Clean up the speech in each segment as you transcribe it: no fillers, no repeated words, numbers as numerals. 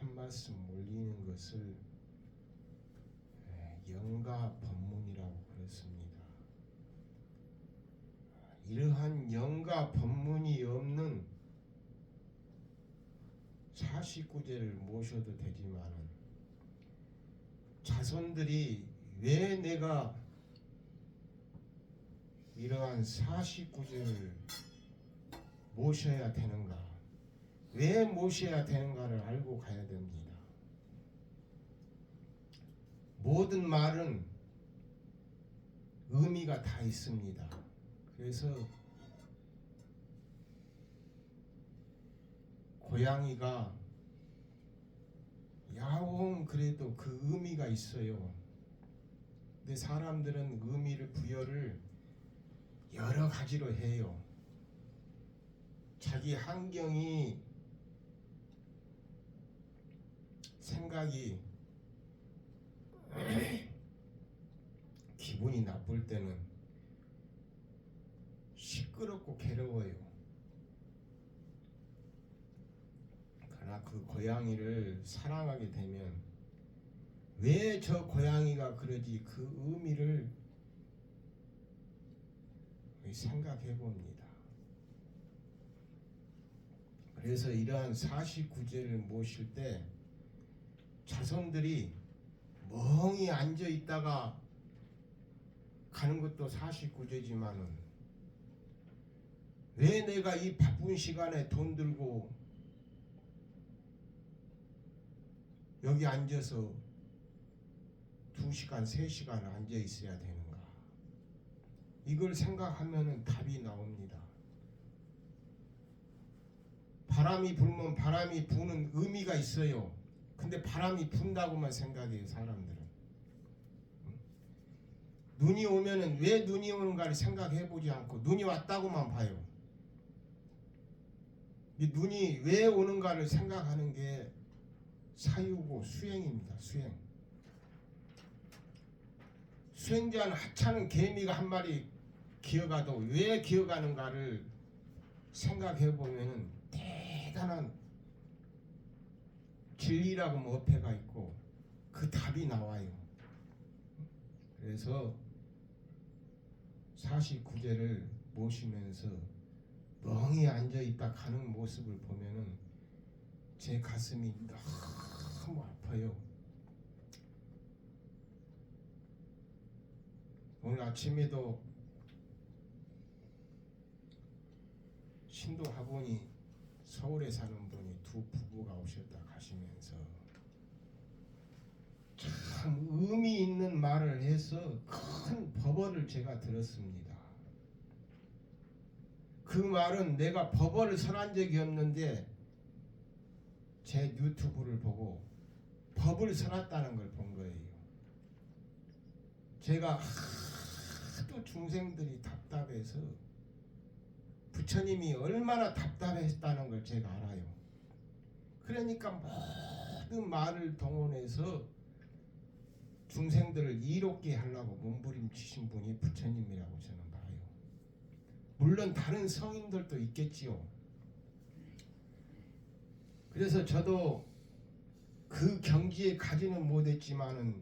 참말씀 올리는 것을 영가 법문이라고 그랬습니다. 이러한 영가 법문이 없는 49제를 모셔도 되지만은 자손들이 왜 내가 이러한 49제를 모셔야 되는가, 왜 모셔야 되는가를 알고 가야 됩니다. 모든 말은 의미가 다 있습니다. 그래서 고양이가 야옹 그래도 그 의미가 있어요. 근데 사람들은 의미를 부여를 여러 가지로 해요. 자기 환경이 생각이 기분이 나쁠 때는 시끄럽고 괴로워요. 그러나 그 고양이를 사랑하게 되면 왜 저 고양이가 그러지 그 의미를 생각해 봅니다. 그래서 이러한 49제를 모실 때 자손들이 멍이 앉아 있다가 가는 것도 49제지만은 왜 내가 이 바쁜 시간에 돈 들고 여기 앉아서 2시간, 3시간 앉아 있어야 되는가? 이걸 생각하면 답이 나옵니다. 바람이 불면 바람이 부는 의미가 있어요. 근데 바람이 분다고만 생각해요, 사람들은. 눈이 오면은 왜 눈이 오는가를 생각해 보지 않고 눈이 왔다고만 봐요. 이 눈이 왜 오는가를 생각하는 게 사유고 수행입니다. 수행자는 하찮은 개미가 한 마리 기어가도 왜 기어가는가를 생각해 보면은 대단한 진리라고 뭐 어폐가 있고 그 답이 나와요. 그래서 49제를 모시면서 멍이 앉아 있다 가는 모습을 보면은 제 가슴이 너무 아파요. 오늘 아침에도 신도 학원이 서울에 사는 분이 두 부부가 오셨다 가시면서 참 의미 있는 말을 해서 큰 법어를 제가 들었습니다. 그 말은 내가 법어를 설한 적이 없는데 제 유튜브를 보고 법을 설했다는 걸 본 거예요. 제가 하도 중생들이 답답해서 부처님이 얼마나 답답했다는 걸 제가 알아요. 그러니까 모든 말을 동원해서 중생들을 이롭게 하려고 몸부림치신 분이 부처님이라고 저는 봐요. 물론 다른 성인들도 있겠지요. 그래서 저도 그 경지에 가지는 못했지만은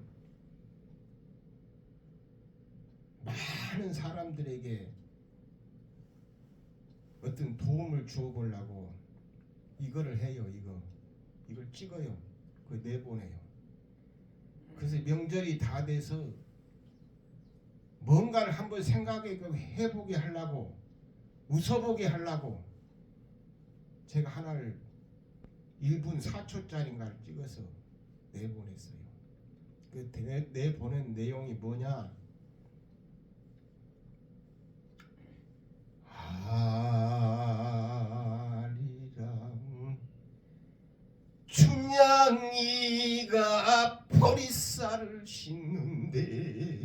많은 사람들에게 어떤 도움을 주어보려고 이거를 해요. 이걸 찍어요. 그걸 내보내요. 그래서 명절이 다 돼서 뭔가를 한번 생각해보게 하려고 웃어보게 하려고 제가 하나를 1분 4초짜리인가를 찍어서 내보냈어요. 그 내보낸 내용이 뭐냐? 아리랑 춘향이가 보리쌀을 씻는데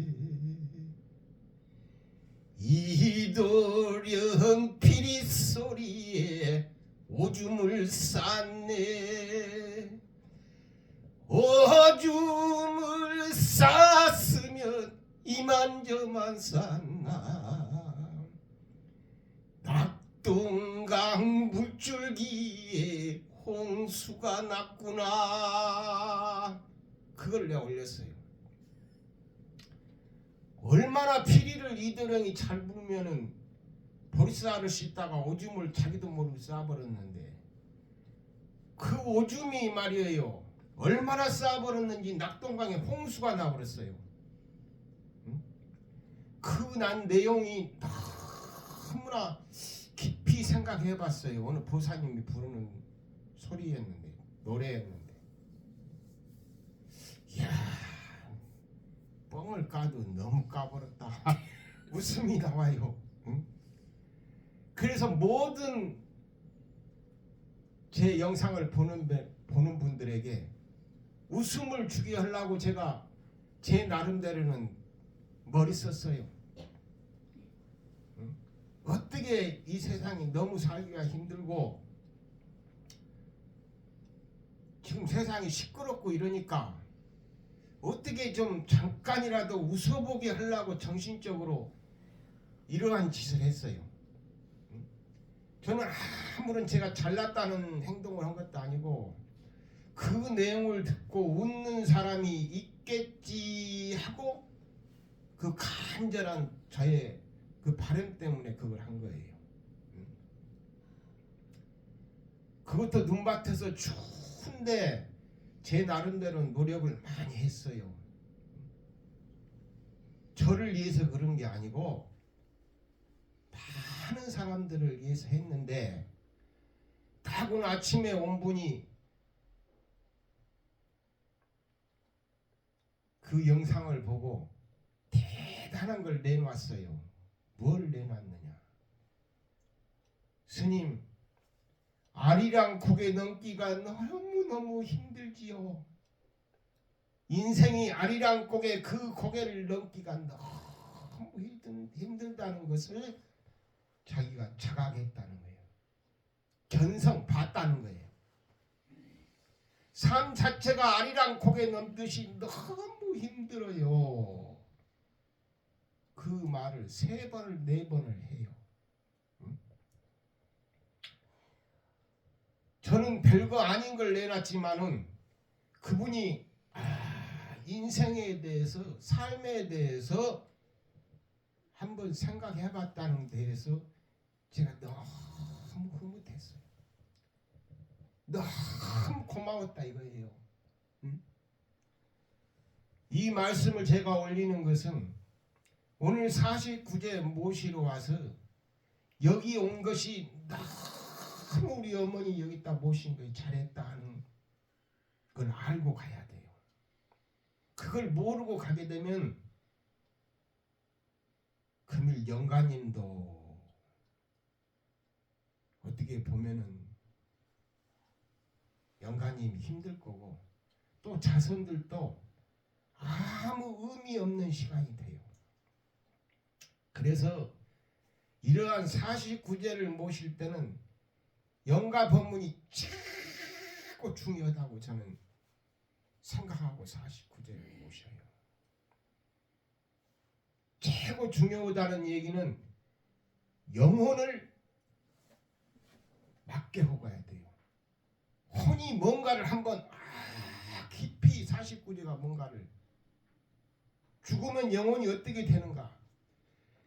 이도령 피리소리에 오줌을 쌌네. 오줌을 쌌으면 이만저만 쌌나. 낙동 한강 물줄기에 홍수가 났구나. 그걸 내가 올렸어요. 얼마나 피리를 이드렁이 잘 불면은 보리쌀을 씻다가 오줌을 자기도 모르게 싸버렸는데, 그 오줌이 말이에요, 얼마나 싸버렸는지 낙동강에 홍수가 나버렸어요. 그 난 내용이 너무나 깊이 생각해봤어요. 어느 보사님이 부르는 소리였는데, 노래였는데, 이야, 뻥을 까도 너무 까버렸다. 웃음이 나와요. 응? 그래서 모든 제 영상을 보는 분들에게 웃음을 주게 하려고 제가 제 나름대로는 머리 썼어요. 응? 어떻게 이 세상이 너무 살기가 힘들고 지금 세상이 시끄럽고 이러니까 어떻게 좀 잠깐이라도 웃어보게 하려고 정신적으로 이러한 짓을 했어요. 저는 아무런 제가 잘났다는 행동을 한 것도 아니고, 그 내용을 듣고 웃는 사람이 있겠지 하고 그 간절한 저의 그 바람 때문에 그걸 한 거예요. 그것도 눈밭에서 추운데 제 나름대로 노력을 많이 했어요. 저를 위해서 그런 게 아니고 많은 사람들을 위해서 했는데, 다군 아침에 온 분이 그 영상을 보고 대단한 걸 내놓았어요. 뭘 내놨느냐? 스님, 아리랑 고개 넘기가 너무너무 힘들지요. 인생이 아리랑 고개, 그 고개를 넘기가 너무 힘들다는 것을 자기가 자각했다는 거예요. 견성 봤다는 거예요. 삶 자체가 아리랑 고개 넘듯이 너무 힘들어요. 그 말을 3번을 4번을 해요. 저는 별거 아닌 걸 내놨지만은 그분이 인생에 대해서, 삶에 대해서 한번 생각해봤다는 데에서 제가 너무 흐뭇했어요. 너무 고마웠다 이거예요. 이 말씀을 제가 올리는 것은 오늘 49제 모시러 와서 여기 온 것이 너무 우리 어머니 여기다 모신 거 잘했다 하는 걸 알고 가야 돼요. 그걸 모르고 가게 되면 금일 영가님도 어떻게 보면은 영가님이 힘들 거고, 또 자손들도 아무 의미 없는 시간이 돼요. 그래서 이러한 49제를 모실 때는 영가 법문이 최고 중요하다고 저는 생각하고 49제를 모셔요. 최고 중요하다는 얘기는 영혼을 맡겨 가야 돼요. 혼이 뭔가를 한번 깊이 49제가 뭔가를, 죽으면 영혼이 어떻게 되는가,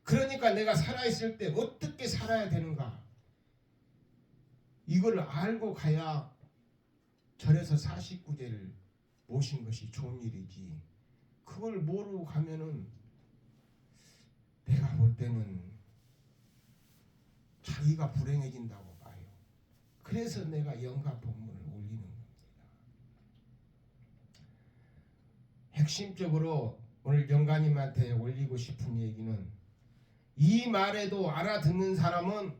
그러니까 내가 살아있을 때 어떻게 살아야 되는가, 이걸 알고 가야 절에서 49제를 모신 것이 좋은 일이지, 그걸 모르고 가면은 내가 볼 때는 자기가 불행해진다고 봐요. 그래서 내가 영가 법문을 올리는 겁니다. 핵심적으로 오늘 영가님한테 올리고 싶은 얘기는, 이 말에도 알아듣는 사람은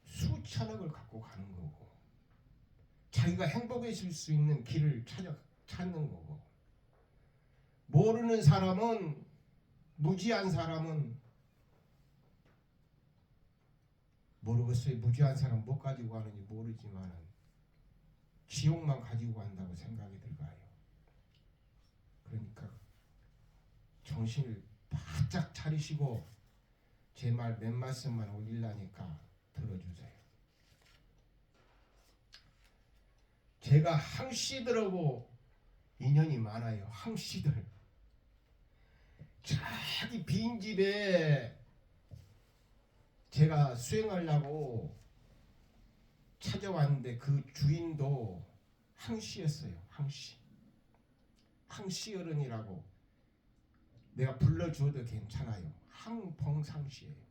수천억을 갖고 가는 거고, 자기가 행복해질 수 있는 길을 찾는 거고, 모르는 사람은, 무지한 사람은 모르겠어요. 무지한 사람 못 가지고 가는지 모르지만 지옥만 가지고 간다고 생각이 들어요. 그러니까 정신을 바짝 차리시고 제 말 몇 말씀만 올리려니까 더 들어주세요. 제가 항씨들하고 인연이 많아요. 항씨들. 자기 빈집에 제가 수행하려고 찾아왔는데 그 주인도 항씨였어요. 항씨. 항씨 어른이라고 내가 불러주어도 괜찮아요. 항봉상씨예요.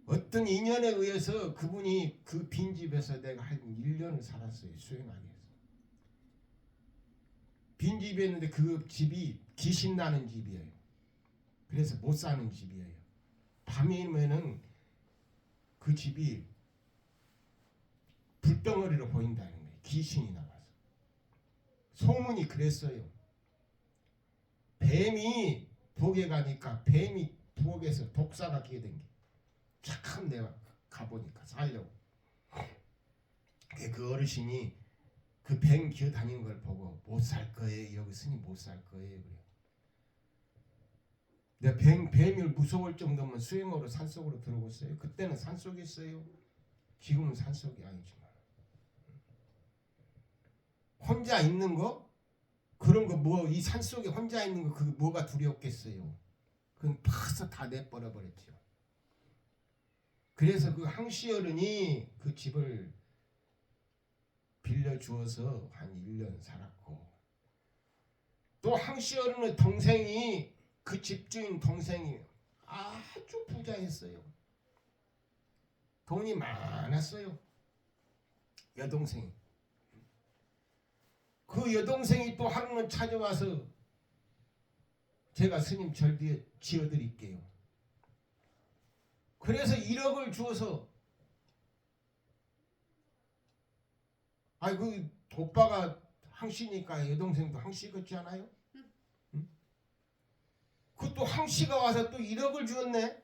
어떤 인연에 의해서 그분이 그 빈집에서 내가 한 1년을 살았어요. 수행하기 위해서. 빈집이었는데 그 집이 귀신 나는 집이에요. 그래서 못 사는 집이에요. 밤이면은 그 집이 불덩어리로 보인다는 거예요. 귀신이 나와서. 소문이 그랬어요. 뱀이 부엌에 가니까 뱀이 부엌에서 독사가 끼어든 게. 참 내가 가보니까 살려고. 그 어르신이 그 뱀 기어다니는 걸 보고 못 살 거예요. 여기 스님 못 살 거예요. 그래요. 내가 뱀이 무서울 정도면 수행으로 산속으로 들어갔어요. 그때는 산속에 있어요. 지금은 산속이 아니지만. 혼자 있는 거? 그런 거 뭐 이 산속에 혼자 있는 거 그게 뭐가 두렵겠어요. 그건 벌써 다 내버려버렸죠. 그래서 그 항씨 어른이 그 집을 빌려주어서 한 1년 살았고 또 항씨 어른의 동생이 그 집주인 동생이 아주 부자였어요. 돈이 많았어요. 여동생이. 그 여동생이 또 하루는 찾아와서 제가 스님 절뒤에 지어드릴게요. 그래서 1억을 주어서 그 오빠가 항씨니까 여동생도 항씨 같지 않아요? 응? 그것도 항씨가 와서 또 1억을 주었네.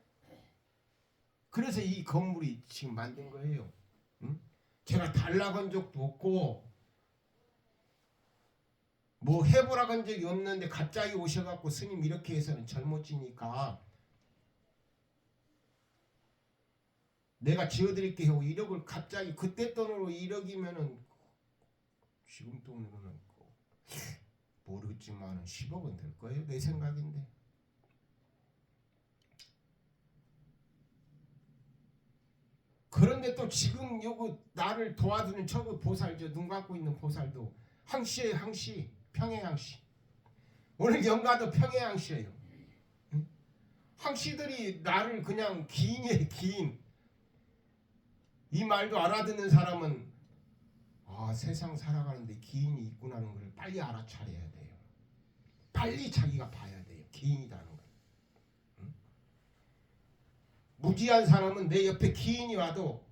그래서 이 건물이 지금 만든 거예요. 응? 제가 달라고 한 적도 없고 뭐 해보라고 한 적이 없는데 갑자기 오셔갖고 스님 이렇게 해서는 젊어지니까 내가 지어드릴게 하고 1억을 갑자기 그때 돈으로 1억이면은 지금 돈으로는 모르겠지만 10억은 될 거예요. 내 생각인데. 그런데 또 지금 요거 나를 도와주는 저거 보살 눈 감고 있는 보살도 항씨예요. 항씨. 평해항씨. 오늘 영가도 평해항씨예요. 응? 항씨들이 나를 그냥 기인이에요. 기인. 이 말도 알아듣는 사람은 세상 살아가는데 기인이 있구나는 걸 빨리 알아차려야 돼요. 빨리 자기가 봐야 돼요. 기인이라는 걸. 응? 무지한 사람은 내 옆에 기인이 와도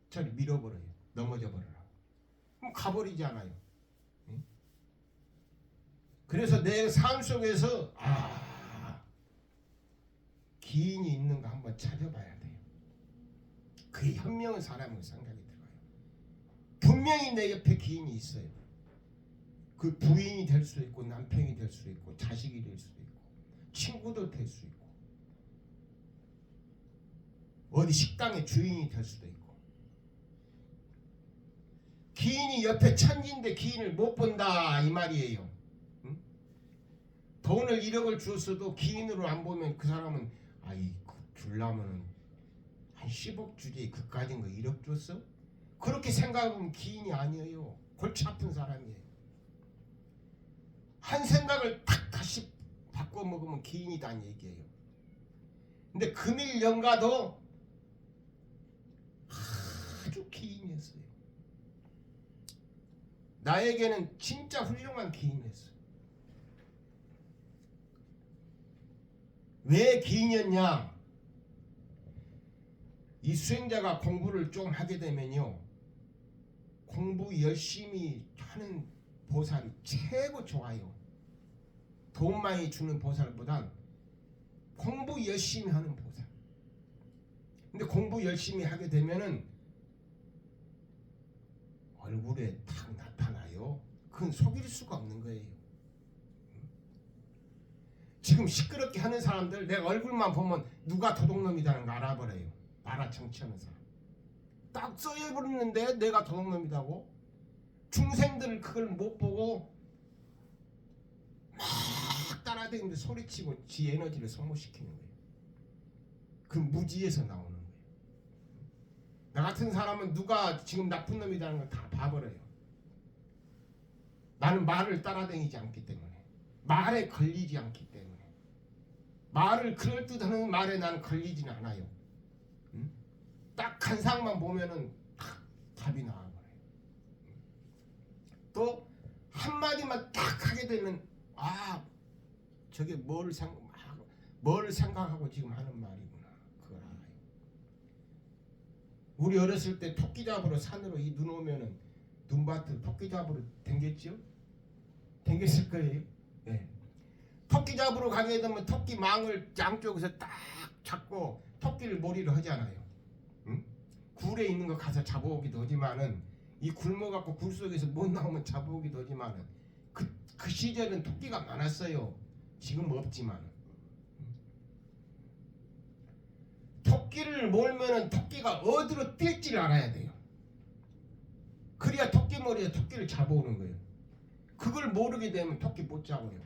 저를 밀어버려요. 넘어져 버려라. 그럼 가버리지 않아요. 응? 그래서 내 삶 속에서 기인이 있는가 한번 찾아봐야 돼요. 그게 현명한 사람의 생각이 들어요. 분명히 내 옆에 기인이 있어요. 그 부인이 될 수 있고 남편이 될 수 있고 자식이 될 수도 있고 친구도 될 수 있고 어디 식당의 주인이 될 수도 있고 기인이 옆에 천지인데 기인을 못 본다 이 말이에요. 응? 돈을 1억을 주었어도 기인으로 안 보면 그 사람은 줄라면은 한 10억 주지 그까진 거 1억 줬어? 그렇게 생각하면 기인이 아니에요. 골치 아픈 사람이에요. 한 생각을 딱 다시 바꿔 먹으면 기인이다는 얘기예요. 근데 금일영가도 아주 기인이었어요. 나에게는 진짜 훌륭한 기인이었어요. 왜 기인이었냐? 이 수행자가 공부를 좀 하게 되면요, 공부 열심히 하는 보살이 최고 좋아요. 돈 많이 주는 보살보단 공부 열심히 하는 보살. 근데 공부 열심히 하게 되면은 얼굴에 탁 나타나요. 그건 속일 수가 없는 거예요. 지금 시끄럽게 하는 사람들 내 얼굴만 보면 누가 도둑놈이라는 거 알아버려요. 나라 정치하는 사람 딱 써버리는데 내가 도둑놈이라고. 중생들을 그걸 못 보고 막 따라다니는데 소리치고 지 에너지를 소모시키는 거예요. 그 무지에서 나오는 거예요. 나 같은 사람은 누가 지금 나쁜 놈이라는 걸 다 봐버려요. 나는 말을 따라다니지 않기 때문에, 말에 걸리지 않기 때문에, 말을 그럴듯하는 말에 나는 걸리지는 않아요. 딱 한 상만 보면은 딱 답이 나와버려요. 또 한마디만 딱 하게 되면 저게 뭘 생각하고 지금 하는 말이구나. 그걸 알아요. 우리 어렸을 때 토끼 잡으러 산으로 이 눈 오면은 눈밭을 토끼 잡으러 댕겼죠? 댕겼을 거예요. 네. 토끼 잡으러 가게 되면 토끼 망을 양쪽에서 딱 잡고 토끼를 몰이를 하잖아요. 응? 굴에 있는 거 가서 잡아오기도 하지만은 이 굶어갖고 굴 속에서 못 나오면 잡아오기도 하지만은 그 시절은 토끼가 많았어요. 지금 없지만. 토끼를 몰면은 토끼가 어디로 뛸지를 알아야 돼요. 그래야 토끼 머리에 토끼를 잡아오는 거예요. 그걸 모르게 되면 토끼 못 잡아요.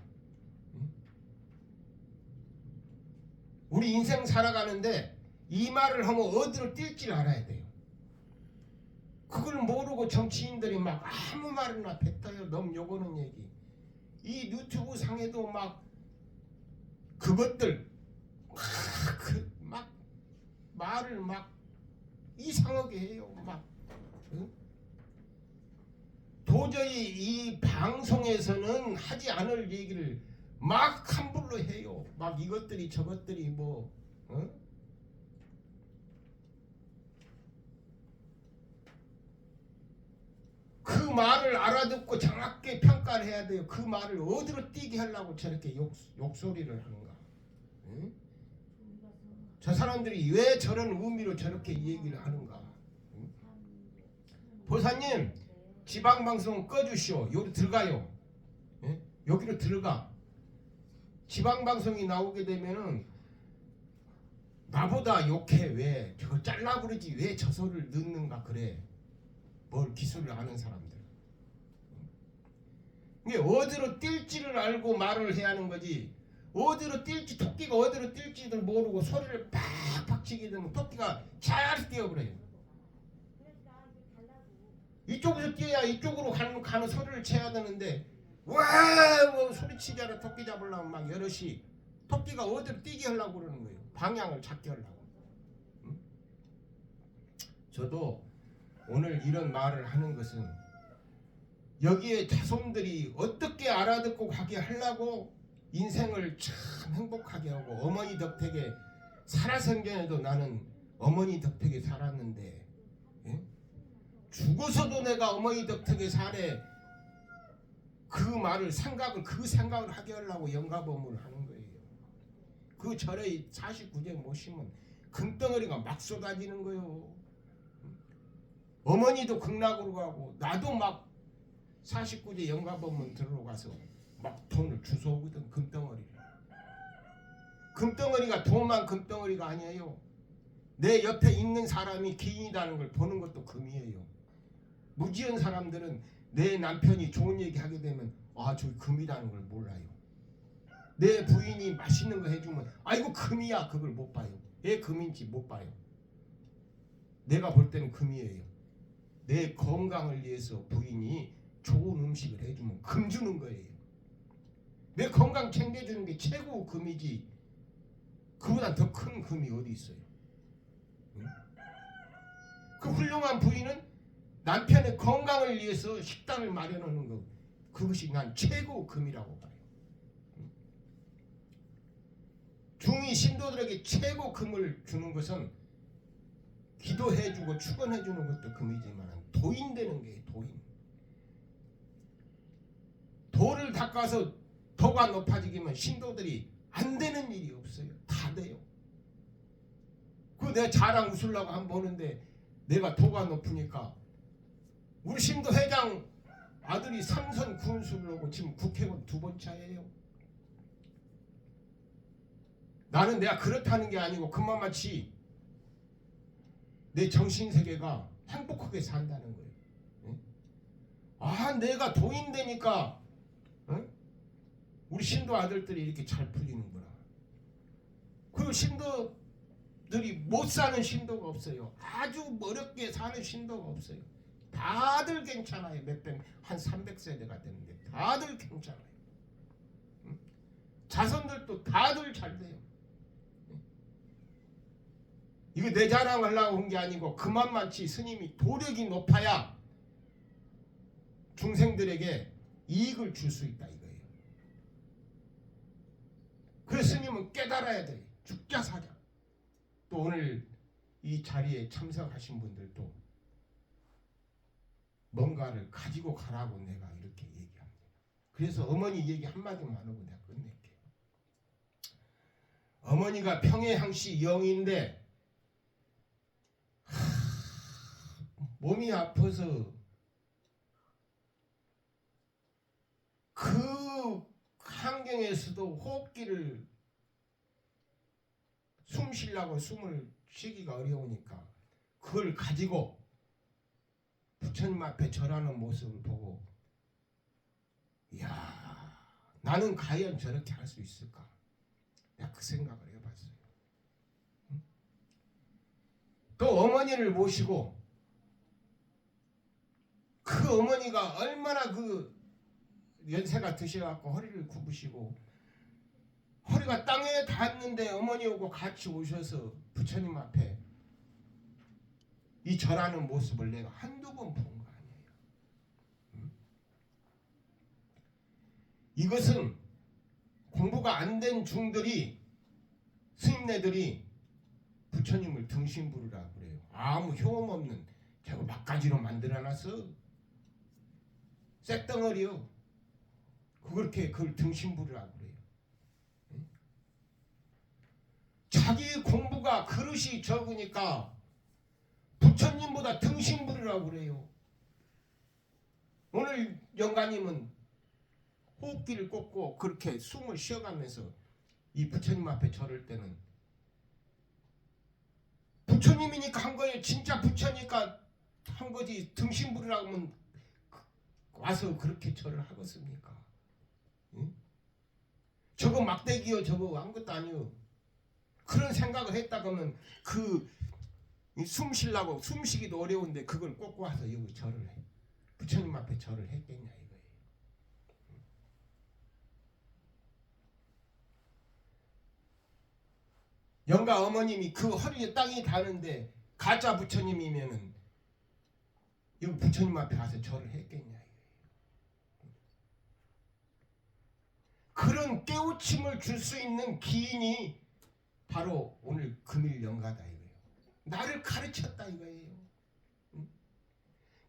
우리 인생 살아가는데 이 말을 하면 어디로 뛸지를 알아야 돼요. 그걸 모르고 정치인들이 막 아무 말이나 뱉어요. 너무 요거는 얘기. 이 유튜브 상에도 막 그것들 막 말을 막 이상하게 해요. 막 도저히 이 방송에서는 하지 않을 얘기를 막 함부로 해요. 막 이것들이 저것들이 뭐 그 말을 알아듣고 정확하게 평가를 해야 돼요. 그 말을 어디로 띄게 하려고 저렇게 욕소리를 하는가. 응? 저 사람들이 왜 저런 의미로 저렇게 얘기를 하는가. 응? 보사님 지방방송 꺼주시오. 여기 들어가요. 응? 여기로 들어가. 지방방송이 나오게 되면은 나보다 욕해. 왜 저거 잘라 부르지 왜 저 소리를 넣는가 그래. 뭘 기술을 아는 사람들. 이게 어디로 뛸지를 알고 말을 해야 하는 거지. 어디로 뛸지 토끼가 어디로 뛸지도 모르고 소리를 팍팍 치게 되면 토끼가 잘 뛰어버려요. 이쪽에서 뛰어야 이쪽으로 가는 소리를 쳐야 되는데 뭐 소리치자라 토끼 잡으려면 막 여럿이 토끼가 어디로 뛰게 하려고 그러는 거예요. 방향을 잡게 하려고. 응? 저도 오늘 이런 말을 하는 것은 여기에 자손들이 어떻게 알아듣고 가게 하려고 인생을 참 행복하게 하고 어머니 덕택에 살아생전에도 나는 어머니 덕택에 살았는데 예? 죽어서도 내가 어머니 덕택에 살에 그 말을 그 생각을 하게 하려고 영가범을 하는 거예요. 그 절에 49제 모시면 금덩어리가 막 쏟아지는 거예요. 어머니도 극락으로 가고 나도 막 49제 영가법문 들어가서 막 돈을 주워오거든. 금덩어리를. 금덩어리가 돈만 금덩어리가 아니에요. 내 옆에 있는 사람이 기인이라는 걸 보는 것도 금이에요. 무지한 사람들은 내 남편이 좋은 얘기 하게 되면 저기 금이라는 걸 몰라요. 내 부인이 맛있는 거 해주면 이거 금이야. 그걸 못 봐요. 왜 금인지 못 봐요. 내가 볼 때는 금이에요. 내 건강을 위해서 부인이 좋은 음식을 해주면 금 주는 거예요. 내 건강 챙겨주는 게 최고 금이지 그보다 더 큰 금이 어디 있어요. 응? 그 훌륭한 부인은 남편의 건강을 위해서 식당을 마련하는 거 그것이 난 최고 금이라고 봐요. 응? 중이 신도들에게 최고 금을 주는 것은 기도해주고 축원해주는 것도 금이지만 도인 되는 게 도인. 도를 닦아서 도가 높아지기면 신도들이 안 되는 일이 없어요. 다 돼요. 그 내가 자랑 웃으려고 한번 보는데 내가 도가 높으니까 우리 신도 회장 아들이 삼선 군수를 하고 지금 국회의원 2번 차예요. 나는 내가 그렇다는 게 아니고 그만마치 내 정신세계가 행복하게 산다는 거예요. 응? 아, 내가 도인 되니까 응? 우리 신도 아들들이 이렇게 잘 풀리는구나. 그리고 신도들이 못 사는 신도가 없어요. 아주 어렵게 사는 신도가 없어요. 다들 괜찮아요. 한 300세대가 됐는데 다들 괜찮아요. 응? 자손들도 다들 잘 돼요. 응? 이거 내 자랑하려고 한 게 아니고 그만만치 스님이 도력이 높아야 중생들에게 이익을 줄 수 있다 이거예요. 그래서 스님은 깨달아야 돼. 죽자 사자. 또 오늘 이 자리에 참석하신 분들도 뭔가를 가지고 가라고 내가 이렇게 얘기합니다. 그래서 어머니 얘기 한마디만 하고 내가 끝낼게요. 어머니가 평해항시 영인데 몸이 아파서 그 환경에서도 호흡기를 숨 쉬려고 숨을 쉬기가 어려우니까 그걸 가지고 부처님 앞에 절하는 모습을 보고 이야, 나는 과연 저렇게 할 수 있을까? 내가 그 생각을 해봤어요. 또 어머니를 모시고 그 어머니가 얼마나 그 연세가 드셔갖고 허리를 굽으시고 허리가 땅에 닿았는데 어머니하고 같이 오셔서 부처님 앞에 이 절하는 모습을 내가 한두 번 본 거 아니에요. 이것은 공부가 안 된 중들이 스님네들이 부처님을 등신 부르라 그래요. 아무 효험 없는 저거 막가지로 만들어놨어. 쇳덩어리요. 그렇게 그걸 등신 부르라 그래요. 자기 공부가 그릇이 적으니까 부처님보다 등신 부르라고 그래요. 오늘 영가님은 호흡기를 꽂고 그렇게 숨을 쉬어가면서 이 부처님 앞에 절을 때는 부처님이니까 한 거예요. 진짜 부처니까 한 거지. 등신 부르라고 하면 와서 그렇게 절을 하겠습니까? 응? 저거 막대기요. 저거 아무것도 아니요. 그런 생각을 했다 그러면 그 숨 쉬려고 숨쉬기도 어려운데 그걸 꽂고 와서 여기 절을 해. 부처님 앞에 절을 했겠냐 이거예요. 영가 어머님이 그 허리에 땅이 닿는데 가짜 부처님이면은 여기 부처님 앞에 가서 절을 했겠냐 이거예요. 그런 깨우침을 줄 수 있는 기인이 바로 오늘 금일 영가다 이거예요. 나를 가르쳤다 이거예요.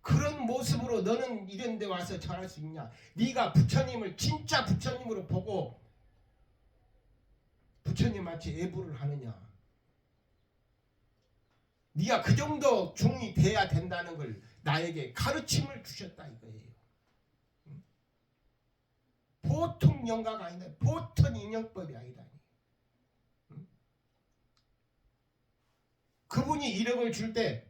그런 모습으로 너는 이런 데 와서 절할 수 있냐? 네가 부처님을 진짜 부처님으로 보고 부처님 마치 애부를 하느냐? 네가 그 정도 중이 돼야 된다는 걸 나에게 가르침을 주셨다 이거예요. 보통 영가가 아니다. 보통 인연법이 아니다. 그분이 이력을 줄 때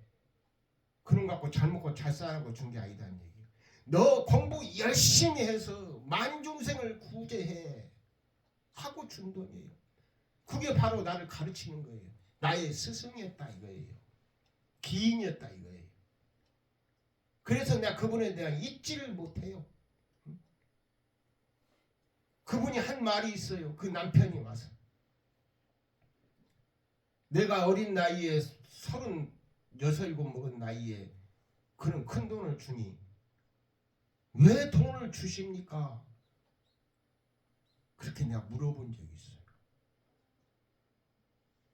그런 거 갖고 잘 먹고 잘 살라고 준 게 아니다는 얘기예요. 너 공부 열심히 해서 만중생을 구제해 하고 준 돈이에요. 그게 바로 나를 가르치는 거예요. 나의 스승이었다 이거예요. 기인이었다 이거예요. 그래서 내가 그분에 대한 잊지를 못해요. 그분이 한 말이 있어요. 그 남편이 와서 내가 어린 나이에 36, 7 먹은 나이에 그런 큰 돈을 주니 왜 돈을 주십니까? 그렇게 내가 물어본 적이 있어요.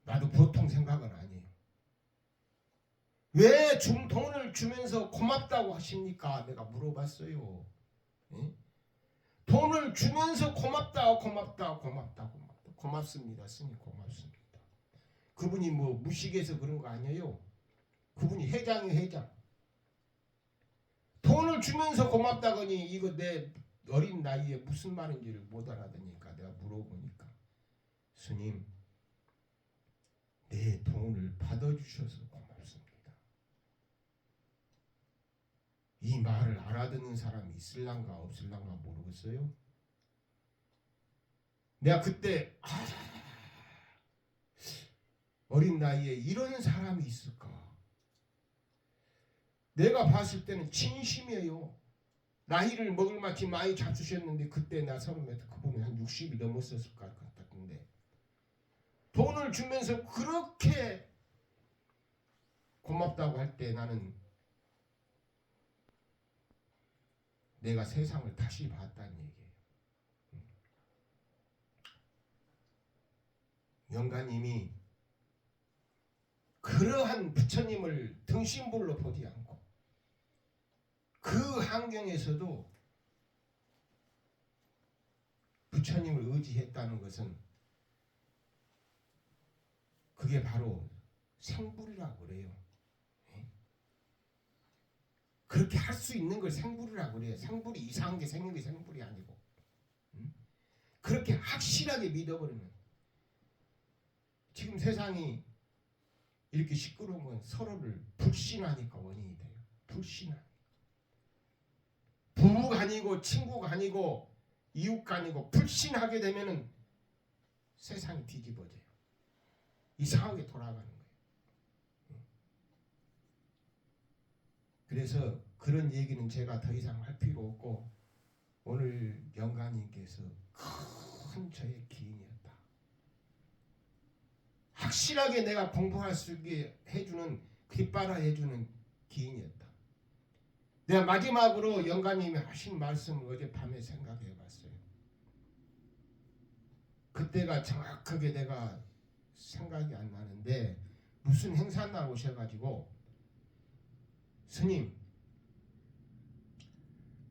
나도 보통 생각은 아니에요. 왜 돈을 주면서 고맙다고 하십니까? 내가 물어봤어요. 예? 돈을 주면서 고맙다 고맙습니다. 스님 고맙습니다. 그분이 뭐 무식해서 그런 거 아니에요. 그분이 회장이에요. 회장. 돈을 주면서 고맙다거니 이거 내 어린 나이에 무슨 말인지를 못 알아듣니까 내가 물어보니까 스님 내 돈을 받아주셔서 고맙습니다. 이 말을 알아듣는 사람이 있을란가 없을란가 모르겠어요. 내가 그때 어린 나이에 이런 사람이 있을까? 내가 봤을 때는 진심이에요. 나이를 먹을 만큼 많이 잡수셨는데 그때 나 서른몇, 그분은 한 60이 넘었었을 것 같은데 돈을 주면서 그렇게 고맙다고 할 때 나는 내가 세상을 다시 봤다는 얘기예요. 영가님이 그러한 부처님을 등신불로 보지 않고 그 환경에서도 부처님을 의지했다는 것은 그게 바로 생불이라고 그래요. 그렇게 할 수 있는 걸 생불이라고 그래요. 생불이 이상한 게 생긴 게 생불이 아니고 그렇게 확실하게 믿어버리는. 지금 세상이 이렇게 시끄러운 건 서로를 불신하니까 원인이 돼요. 불신하니까. 부부가 아니고 친구가 아니고 이웃가 아니고 불신하게 되면은 세상이 뒤집어져요. 이상하게 돌아가는 거예요. 그래서 그런 얘기는 제가 더 이상 할 필요 없고 오늘 영가님께서 큰 저의 기인이었다. 확실하게 내가 공부할 수 있게 해주는 뒷바라 해주는 기인이었다. 내가 마지막으로 영가님이 하신 말씀을 어젯밤에 생각해 봤어요. 그때가 정확하게 내가 생각이 안 나는데 무슨 행사날 오셔가지고 스님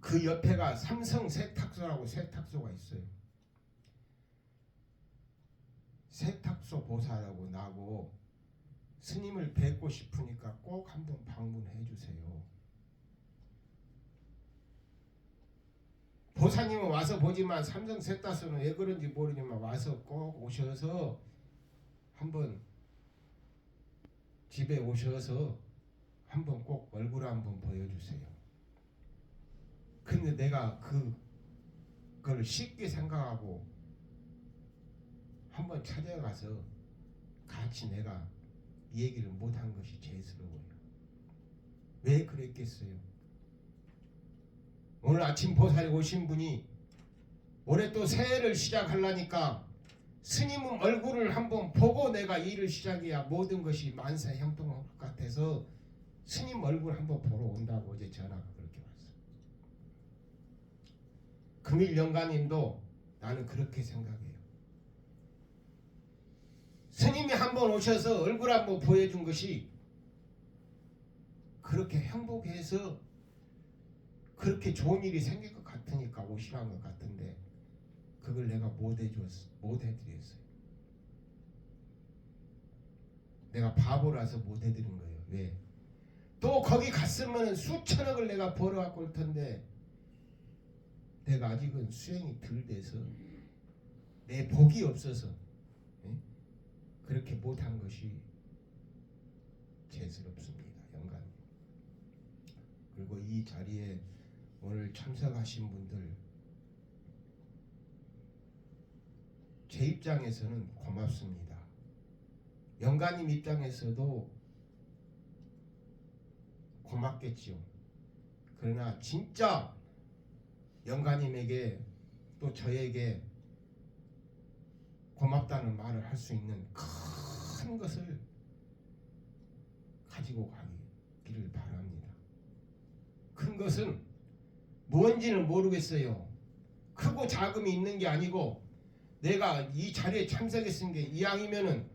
그 옆에가 삼성 세탁소라고 세탁소가 있어요. 세탁소 보살하고 나고 스님을 뵙고 싶으니까 꼭 한번 방문해 주세요. 보사님은 와서 보지만 삼성 세탁소는 왜 그런지 모르지만 와서 꼭 오셔서 한번 집에 오셔서 한번 꼭 얼굴 한번 보여주세요. 근데 내가 그걸 쉽게 생각하고 한번 찾아가서 같이 내가 얘기를 못한 것이 죄스러워요. 왜 그랬겠어요? 오늘 아침 보살에 오신 분이 올해 또 새해를 시작하려니까 스님 얼굴을 한번 보고 내가 일을 시작해야 모든 것이 만사 형통할 것 같아서 스님 얼굴 한번 보러 온다고 어제 전화가 그렇게 왔어. 금일 영가님도 나는 그렇게 생각해요. 스님이 한번 오셔서 얼굴 한번 보여준 것이 그렇게 행복해서 그렇게 좋은 일이 생길 것 같으니까 오시라는 것 같은데 그걸 내가 못 해드렸어요. 내가 바보라서 못 해드린 거예요. 왜? 또 거기 갔으면 수천억을 내가 벌어갖고 올 텐데 내가 아직은 수행이 덜 돼서 내 복이 없어서 그렇게 못한 것이 죄스럽습니다. 영가님. 그리고 이 자리에 오늘 참석하신 분들 제 입장에서는 고맙습니다. 영가님 입장에서도 고맙겠지요. 그러나 진짜 영가님에게 또 저에게 고맙다는 말을 할 수 있는 큰 것을 가지고 가기를 바랍니다. 큰 것은 뭔지는 모르겠어요. 크고 작음이 있는 게 아니고 내가 이 자리에 참석했은 게 이왕이면은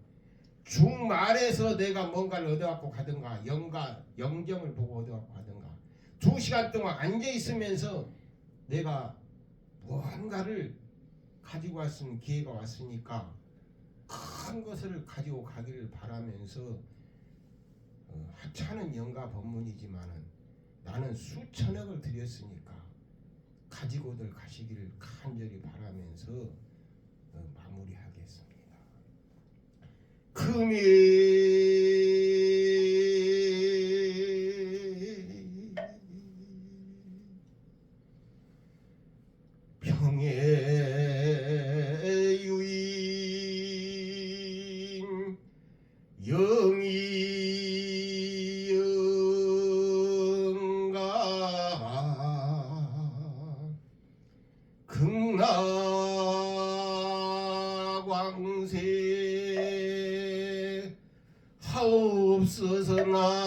중말에서 내가 뭔가를 얻어갖고 가든가 영정을 보고 얻어갖고 가든가 2시간 동안 앉아있으면서 내가 무언가를 가지고 왔으면 기회가 왔으니까 큰 것을 가지고 가기를 바라면서 하찮은 영가 법문이지만은 나는 수천억을 드렸으니까 가지고들 가시기를 간절히 바라면서 마무리하겠습니다. 그 평의 유인 영이 영가 극락왕세 하옵소서.